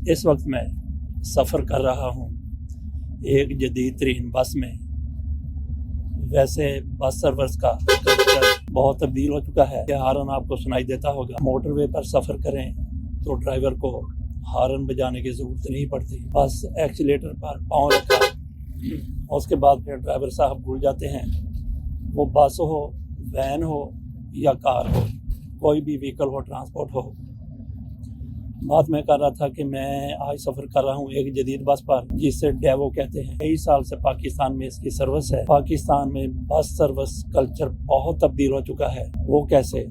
इस वक्त मैं सफ़र कर रहा हूँ एक जदीद तरीन बस में। वैसे बस सर्विस का कल्चर बहुत तब्दील हो चुका है। हारन आपको सुनाई देता होगा। मोटरवे पर सफ़र करें तो ड्राइवर को हारन बजाने की ज़रूरत नहीं पड़ती। बस एक्सीलेटर पर पाँव रखा, उसके बाद फिर ड्राइवर साहब भूल जाते हैं। वो बस हो, वैन हो या कार हो, कोई भी व्हीकल हो, ट्रांसपोर्ट हो। बात मैं कर रहा था कि मैं आज सफ़र कर रहा हूँ एक जदीद बस पर जिसे डेवो कहते हैं। कई साल से पाकिस्तान में इसकी सर्विस है। पाकिस्तान में बस सर्विस कल्चर बहुत तब्दील हो चुका है। वो कैसे?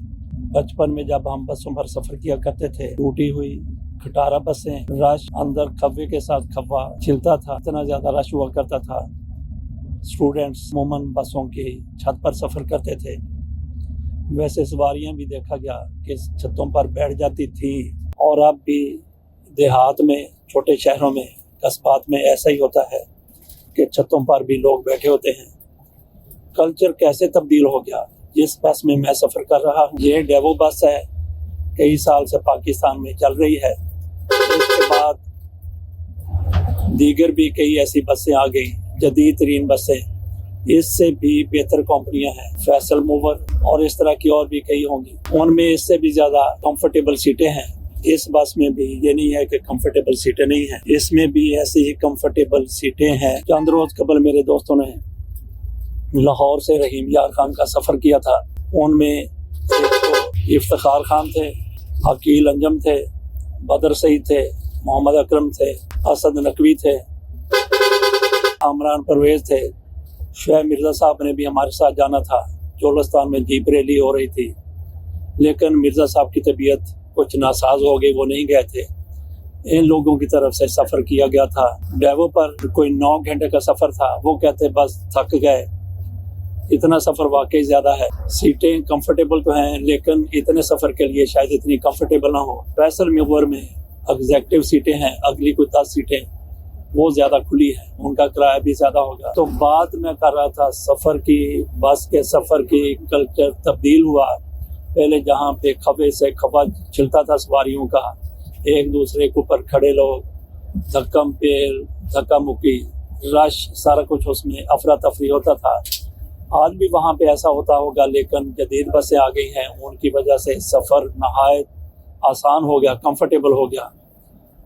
बचपन में जब हम बसों पर सफ़र किया करते थे, टूटी हुई खटारा बसें, रश अंदर खब्बे के साथ खब्बा छिलता था, इतना ज़्यादा रश हुआ करता था। स्टूडेंट्स अमूमन बसों की छत पर सफ़र करते थे। वैसे सवारियाँ भी देखा गया कि छतों पर बैठ जाती थी। और अब भी देहात में, छोटे शहरों में, कस्बात में ऐसा ही होता है कि छतों पर भी लोग बैठे होते हैं। कल्चर कैसे तब्दील हो गया। जिस बस में मैं सफ़र कर रहा हूँ ये डेवो बस है, कई साल से पाकिस्तान में चल रही है। इसके बाद दीगर भी कई ऐसी बसें आ गई, जदीद तरीन बसें। इससे भी बेहतर कंपनियां हैं, फैसल मूवर और इस तरह की और भी कई होंगी। उनमें इससे भी ज़्यादा कंफर्टेबल सीटें हैं। इस बस में भी ये नहीं है कि कंफर्टेबल सीटें नहीं हैं, इसमें भी ऐसी ही कंफर्टेबल सीटें हैं। चंद रोज़ कबल मेरे दोस्तों ने लाहौर से रहीम यार खान का सफ़र किया था। उनमें तो इफ्तिखार खान थे, अकील अंजम थे, बदर सईद थे, मोहम्मद अकरम थे, असद नकवी थे, आमरान परवेज़ थे। शुएब मिर्ज़ा साहब ने भी हमारे साथ जाना था। चोलस्तान में जीप रैली हो रही थी, लेकिन मिर्ज़ा साहब की तबीयत कुछ नासाज हो गई, वो नहीं गए थे। इन लोगों की तरफ से सफ़र किया गया था। डेवो पर कोई 9 घंटे का सफ़र था। वो कहते बस थक गए, इतना सफ़र वाकई ज़्यादा है। सीटें कंफर्टेबल तो हैं, लेकिन इतने सफ़र के लिए शायद इतनी कंफर्टेबल ना हो। फैसल मूवर में एग्जेक्टिव सीटें हैं, अगली कोई 10 सीटें वो ज़्यादा खुली है, उनका किराया भी ज़्यादा होगा। तो बात मैं कर रहा था सफ़र की, बस के सफ़र की। कल्चर तब्दील हुआ। पहले जहाँ पे खबे से खबा छिलता था सवारियों का, एक दूसरे के ऊपर खड़े लोग, धक्कम पेल, धक्का मुक्की, रश, सारा कुछ उसमें अफरा तफरी होता था। आज भी वहाँ पे ऐसा होता होगा, लेकिन जदीद बसें आ गई हैं, उनकी वजह से सफ़र नहायत आसान हो गया, कंफर्टेबल हो गया।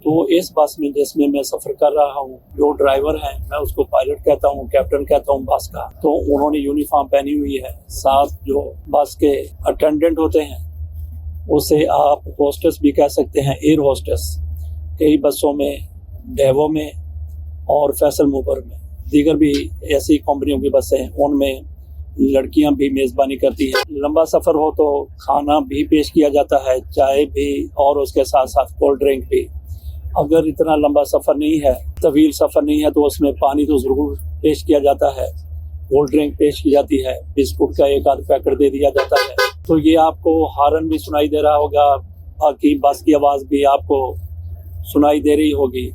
तो इस बस में जिसमें मैं सफ़र कर रहा हूँ, जो ड्राइवर हैं मैं उसको पायलट कहता हूँ, कैप्टन कहता हूँ बस का। तो उन्होंने यूनिफॉर्म पहनी हुई है। साथ जो बस के अटेंडेंट होते हैं उसे आप होस्टेस भी कह सकते हैं, एयर होस्टेस। कई बसों में, डेवो में और फैसल मूवर में, दीगर भी ऐसी कंपनियों की बसें हैं, उनमें लड़कियां भी मेज़बानी करती हैं। लंबा सफ़र हो तो खाना भी पेश किया जाता है, चाय भी, और उसके साथ साथ कोल्ड ड्रिंक भी। अगर इतना लंबा सफ़र नहीं है, तवील सफ़र नहीं है, तो उसमें पानी तो ज़रूर पेश किया जाता है, कोल्ड ड्रिंक पेश की जाती है, बिस्कुट का एक आध पैकेट दे दिया जाता है। तो ये आपको हारन भी सुनाई दे रहा होगा, बाकी बस की आवाज़ भी आपको सुनाई दे रही होगी।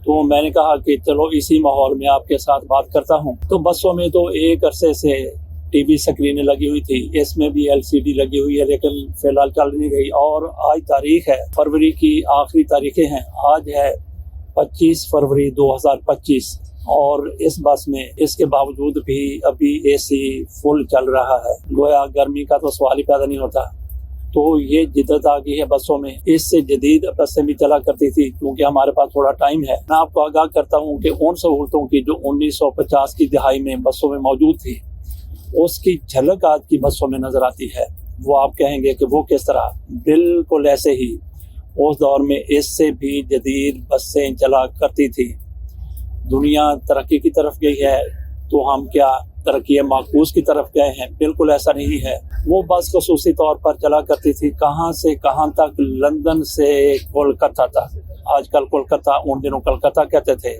तो मैंने कहा कि चलो इसी माहौल में आपके साथ बात करता हूँ। तो बसों में तो एक अरसे से टीवी स्क्रीनें लगी हुई थी, इसमें भी LCD लगी हुई है, लेकिन फिलहाल चल नहीं रही। और आज तारीख है, फरवरी की आखिरी तारीखें हैं। आज है 25 फरवरी 2025 और इस बस में इसके बावजूद भी अभी AC फुल चल रहा है। गोया गर्मी का तो सवाल ही पैदा नहीं होता। तो ये जिद्दत आ गई है बसों में। इससे जदीद बसें भी चला करती थी, क्योंकि हमारे पास थोड़ा टाइम है। मैं आपको आगाह करता हूँ कि उन सहूलतों की जो 1950 की दिहाई में बसों में मौजूद थी, उसकी झलक आज की बसों में नजर आती है। वो आप कहेंगे कि वो किस तरह? बिल्कुल ऐसे ही उस दौर में इससे भी जदीद बसें चला करती थी। दुनिया तरक्की की तरफ गई है तो हम क्या तरक्की माकूस की तरफ गए हैं? बिल्कुल ऐसा नहीं है। वो बस खसूसी तौर पर चला करती थी कहाँ से कहाँ तक, लंदन से कोलकाता तक। आजकल कोलकाता, उन दिनों कलकत्ता कहते थे।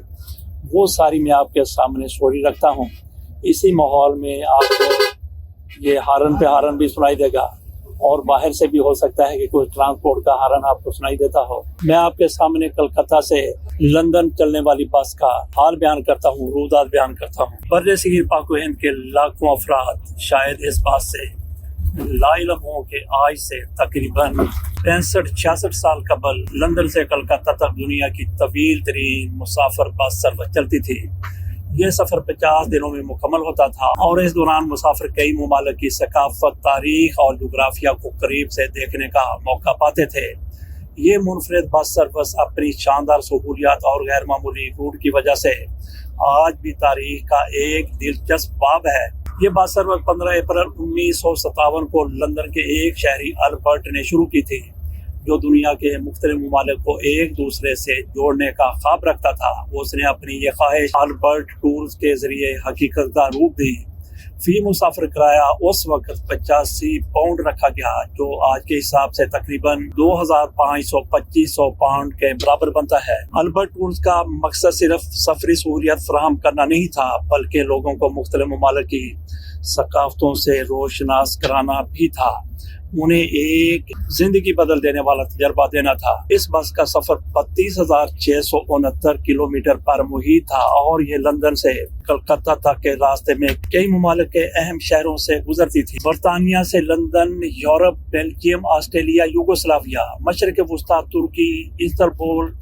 वो सारी मैं आपके सामने स्टोरी रखता हूँ। इसी माहौल में आपको ये हारन पे हारन भी सुनाई देगा, और बाहर से भी हो सकता है कि कोई ट्रांसपोर्ट का हारन आपको सुनाई देता हो। मैं आपके सामने कलकत्ता से लंदन चलने वाली बस का हाल बयान करता हूँ, रूदात बयान करता हूँ। बर्रे सगीर पाक व हिंद के लाखों अफराद शायद इस बात से لا علم ہوں کہ آج سے تقریباً 65-66 سال قبل لندن سے کلکتہ تک دنیا کی طویل ترین مسافر بس سروس چلتی تھی۔ یہ سفر 50 دنوں میں مکمل ہوتا تھا اور اس دوران مسافر کئی ممالک کی ثقافت، تاریخ اور جغرافیہ کو قریب سے دیکھنے کا موقع پاتے تھے۔ یہ منفرد بس سروس اپنی شاندار سہولیات اور غیر معمولی روٹ کی وجہ سے آج بھی تاریخ کا ایک دلچسپ باب ہے۔ یہ بس سروس 15 اپریل 1957 کو لندن کے ایک شہری البرٹ نے شروع کی تھی، جو دنیا کے مختلف ممالک کو ایک دوسرے سے جوڑنے کا خواب رکھتا تھا۔ اس نے اپنی یہ خواہش البرٹ ٹورز کے ذریعے حقیقت کا روپ دی۔ فی مسافر کرایہ اس وقت 85 پاؤنڈ رکھا گیا، جو آج کے حساب سے تقریباً 2500 پاؤنڈ کے برابر بنتا ہے۔ البرٹ ٹورز کا مقصد صرف سفری سہولیات فراہم کرنا نہیں تھا، بلکہ لوگوں کو مختلف ممالک کی ثقافتوں سے روشناس کرانا بھی تھا، انہیں ایک زندگی بدل دینے والا تجربہ دینا تھا۔ اس بس کا سفر 32,669 کلومیٹر پر محیط تھا اور یہ لندن سے کلکتہ تک کے راستے میں کئی ممالک کے اہم شہروں سے گزرتی تھی۔ برطانیہ سے London, Europe, Belgium, Australia, Yugoslavia, مشرق وسطیٰ، ترکی، استنبول،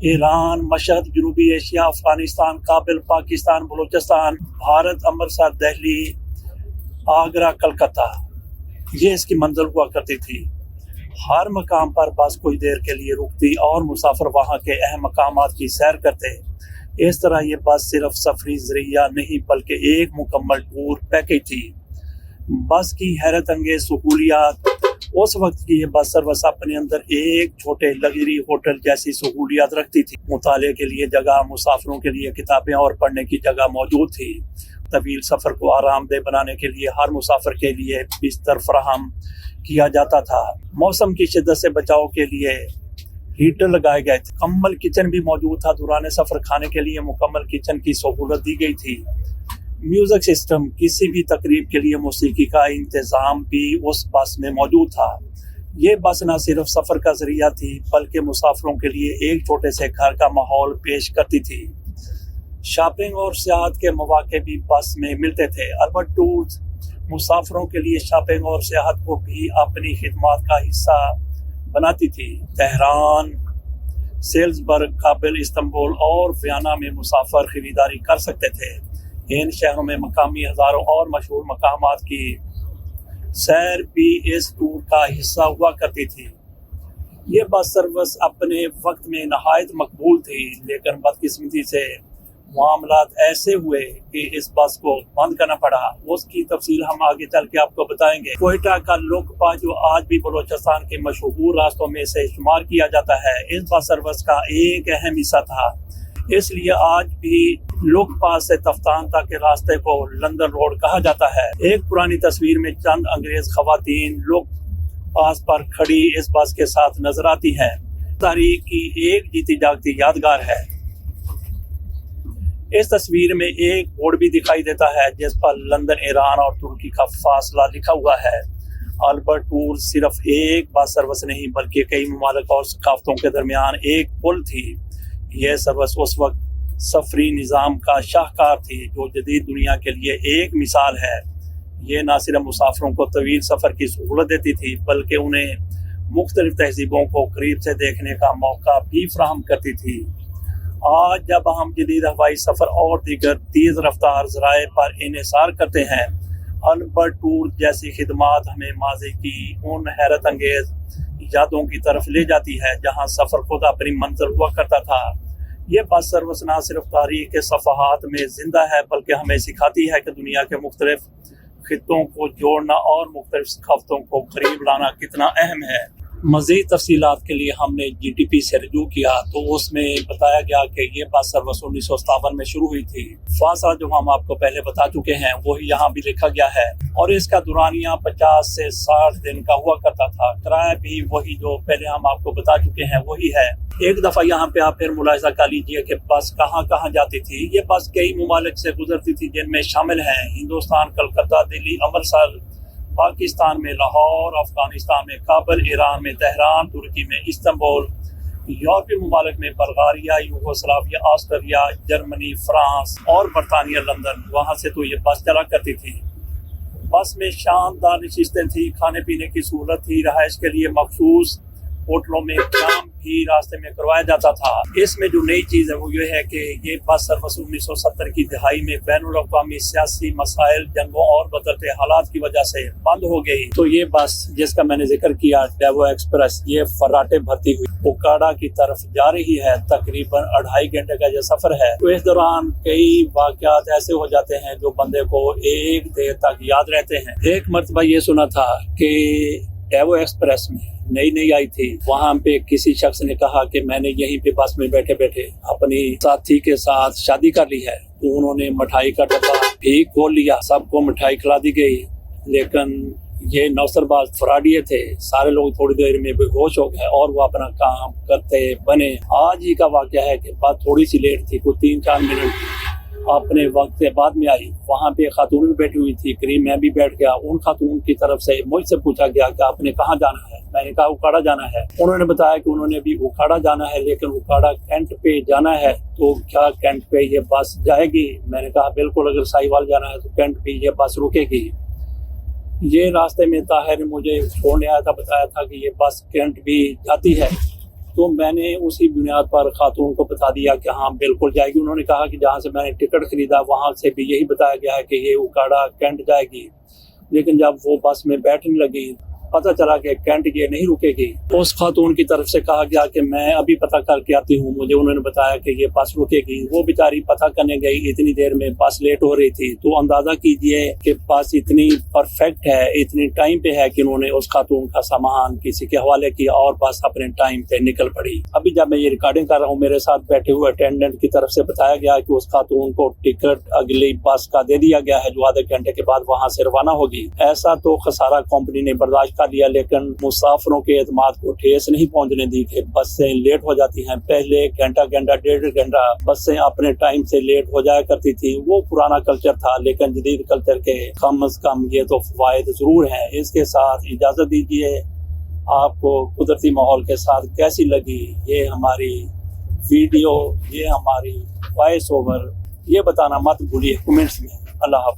ایران، مشہد، جنوبی ایشیا، افغانستان، کابل، پاکستان، بلوچستان، بھارت، امرتسر، دہلی، آگرہ، کلکتہ، یہ اس کی منزل ہوا کرتی تھی۔ ہر مقام پر بس کچھ دیر کے لیے رکتی اور مسافر وہاں کے اہم مقامات کی سیر کرتے۔ اس طرح یہ بس صرف سفری ذریعہ نہیں بلکہ ایک مکمل ٹور پیکج تھی۔ بس کی حیرت انگیز سہولیات۔ اس وقت کی یہ بس سروس اپنے اندر ایک چھوٹے لگژری ہوٹل جیسی سہولیات رکھتی تھی۔ مطالعے کے لیے جگہ، مسافروں کے لیے کتابیں اور پڑھنے کی جگہ موجود تھی۔ طویل سفر کو آرام دہ بنانے کے لیے ہر مسافر کے لیے بستر فراہم کیا جاتا تھا۔ موسم کی شدت سے بچاؤ کے لیے ہیٹر لگائے گئے تھے۔ مکمل کچن بھی موجود تھا۔ دوران سفر کھانے کے لیے مکمل کچن کی سہولت دی گئی تھی۔ میوزک سسٹم، کسی بھی تقریب کے لیے موسیقی کا انتظام بھی اس بس میں موجود تھا۔ یہ بس نہ صرف سفر کا ذریعہ تھی بلکہ مسافروں کے لیے ایک چھوٹے سے گھر کا ماحول پیش کرتی تھی۔ شاپنگ اور سیاحت کے مواقع بھی بس میں ملتے تھے۔ البرٹ ٹورز مسافروں کے لیے شاپنگ اور سیاحت کو بھی اپنی خدمات کا حصہ بناتی تھی۔ تہران، سیلزبرگ، کابل، استنبول اور ویانا میں مسافر خریداری کر سکتے تھے۔ ان شہروں میں مقامی ہزاروں اور مشہور مقامات کی سیر بھی اس ٹور کا حصہ ہوا کرتی تھی۔ یہ بس سروس اپنے وقت میں نہایت مقبول تھی، لیکن بدقسمتی سے معاملات ایسے ہوئے کہ اس بس کو بند کرنا پڑا۔ اس کی تفصیل ہم آگے چل کے آپ کو بتائیں گے۔ کوئٹہ کا لوکپا، جو آج بھی بلوچستان کے مشہور راستوں میں سے شمار کیا جاتا ہے، اس بس سروس کا ایک اہم حصہ تھا۔ اس لیے آج بھی لوکپا سے تفتان تک کے راستے کو لندن روڈ کہا جاتا ہے۔ ایک پرانی تصویر میں چند انگریز خواتین لوک پاس پر کھڑی اس بس کے ساتھ نظر آتی ہیں۔ تاریخ کی ایک جیتی جاگتی یادگار ہے۔ اس تصویر میں ایک بورڈ بھی دکھائی دیتا ہے جس پر لندن، ایران اور ترکی کا فاصلہ لکھا ہوا ہے۔ البرٹ ٹور صرف ایک بس سروس نہیں بلکہ کئی ممالک اور ثقافتوں کے درمیان ایک پل تھی۔ یہ سروس اس وقت سفری نظام کا شاہکار تھی جو جدید دنیا کے لیے ایک مثال ہے۔ یہ نہ صرف مسافروں کو طویل سفر کی سہولت دیتی تھی بلکہ انہیں مختلف تہذیبوں کو قریب سے دیکھنے کا موقع بھی فراہم کرتی تھی۔ آج جب ہم جدید ہوائی سفر اور دیگر تیز رفتار ذرائع پر انحصار کرتے ہیں، البرٹ ٹور جیسی خدمات ہمیں ماضی کی ان حیرت انگیز یادوں کی طرف لے جاتی ہے جہاں سفر خود اپنی منزل ہوا کرتا تھا۔ یہ بس سروس نہ صرف تاریخ کے صفحات میں زندہ ہے بلکہ ہمیں سکھاتی ہے کہ دنیا کے مختلف خطوں کو جوڑنا اور مختلف ثقافتوں کو قریب لانا کتنا اہم ہے۔ مزید تفصیلات کے لیے ہم نے GTP سے رجوع کیا تو اس میں بتایا گیا کہ یہ بس سروس 1957 میں شروع ہوئی تھی۔ فاصلہ جو ہم آپ کو پہلے بتا چکے ہیں وہی یہاں بھی لکھا گیا ہے، اور اس کا دورانیہ 50 سے 60 دن کا ہوا کرتا تھا۔ کرایہ بھی وہی جو پہلے ہم آپ کو بتا چکے ہیں وہی ہے۔ ایک دفعہ یہاں پہ آپ پھر ملاحظہ کر لیجئے کہ بس کہاں کہاں جاتی تھی۔ یہ بس کئی ممالک سے گزرتی تھی جن میں شامل ہیں ہندوستان، کلکتہ، دلی، امرتسر، پاکستان میں لاہور، افغانستان میں کابل، ایران میں تہران، ترکی میں استنبول، یورپی ممالک میں Bulgaria, Yugoslavia, Austria, Germany, France اور برطانیہ لندن۔ وہاں سے تو یہ بس چلا کرتی تھی۔ बस में शानदार नशिस्तें थी, खाने पीने की सहूलत थी, रहायश के लिए मखसूस होटलों में काम भी रास्ते में करवाया जाता था। इसमें जो नई चीज़ है वो ये है कि ये बस सर्विस 1970 की दहाई में बैनुल-अक़वामी सियासी मसाइल, जंगों और बदलते हालात की वजह से बंद हो गई। तो ये बस जिसका मैंने जिक्र किया डेवो एक्सप्रेस, ये फर्राटे भरती हुई ओकाड़ा की तरफ जा रही है। तकरीबन 2.5 घंटे का ये सफर है। तो इस दौरान कई वाक़यात ऐसे हो जाते हैं जो बंदे को एक देर तक याद रहते हैं। एक मरतबा ये सुना था कि डेवो एक्सप्रेस में नई आई थी, वहाँ पे किसी शख्स ने कहा कि मैंने यहीं पे बस में बैठे बैठे अपनी साथी के साथ शादी कर ली है। तो उन्होंने मिठाई का डब्बा भी खोल लिया, सबको मिठाई खिला दी गई, लेकिन ये नौसरबाज फराडिये थे। सारे लोग थोड़ी देर में बेहोश हो गए और वो अपना काम करते बने। आज ही का वाक़या है कि बात थोड़ी सी लेट थी, कुछ 3-4 मिनट अपने वक्त से बाद में आई। वहाँ पे खातून भी बैठी हुई थी, करीब मैं भी बैठ गया। उन खातून की तरफ से मुझसे पूछा गया कि आपने कहाँ जाना है। मैंने कहा उकाड़ा जाना है। उन्होंने बताया कि उन्होंने भी उकाड़ा जाना है, लेकिन उकाड़ा कैंट पे जाना है। तो क्या कैंट पे ये बस जाएगी? मैंने कहा बिल्कुल, अगर साहिवाल जाना है तो कैंट पे ये बस रुकेगी। ये रास्ते में ताहिर ने मुझे छोड़ने आया था, बताया था कि ये बस कैंट भी जाती है। तो मैंने उसी बुनियाद पर खातून को बता दिया कि हाँ बिल्कुल जाएगी। उन्होंने कहा कि जहाँ से मैंने टिकट खरीदा वहाँ से भी यही बताया गया है कि ये उकाड़ा कैंट जाएगी। लेकिन जब वो बस में बैठने लगी, पता चला कि कैंट ये नहीं रुकेगी। उस खातून की तरफ से कहा गया कि मैं अभी पता करके आती हूँ। मुझे उन्होंने बताया कि ये बस रुकेगी। वो बेचारी पता करने गई, इतनी देर में बस लेट हो रही थी। तो अंदाजा कीजिए कि बस इतनी परफेक्ट है, इतनी टाइम पे है कि उन्होंने उस खातून का सामान किसी के हवाले किया और बस अपने टाइम पे निकल पड़ी। अभी जब मैं ये रिकॉर्डिंग कर रहा हूँ, मेरे साथ बैठे हुए अटेंडेंट की तरफ से बताया गया कि उस खातून को टिकट अगली बस का दे दिया गया है जो आधे घंटे के बाद वहाँ से रवाना होगी। ऐसा तो खसारा कंपनी ने बर्दाश्त कर लिया, लेकिन मुसाफिरों के एतमाद को ठेस नहीं पहुंचने दी कि बसें लेट हो जाती हैं। पहले घंटा 1.5 घंटा बसें अपने टाइम से लेट हो जाया करती थी। वो पुराना कल्चर था, लेकिन जदीद कल्चर के कम अज कम ये तो फायदे जरूर हैं। इसके साथ इजाजत दीजिए। आपको कुदरती माहौल के साथ कैसी लगी ये हमारी वीडियो, ये हमारी वॉइस ओवर, ये बताना मत भूलिए कमेंट्स में। अल्लाह हाफ़िज़।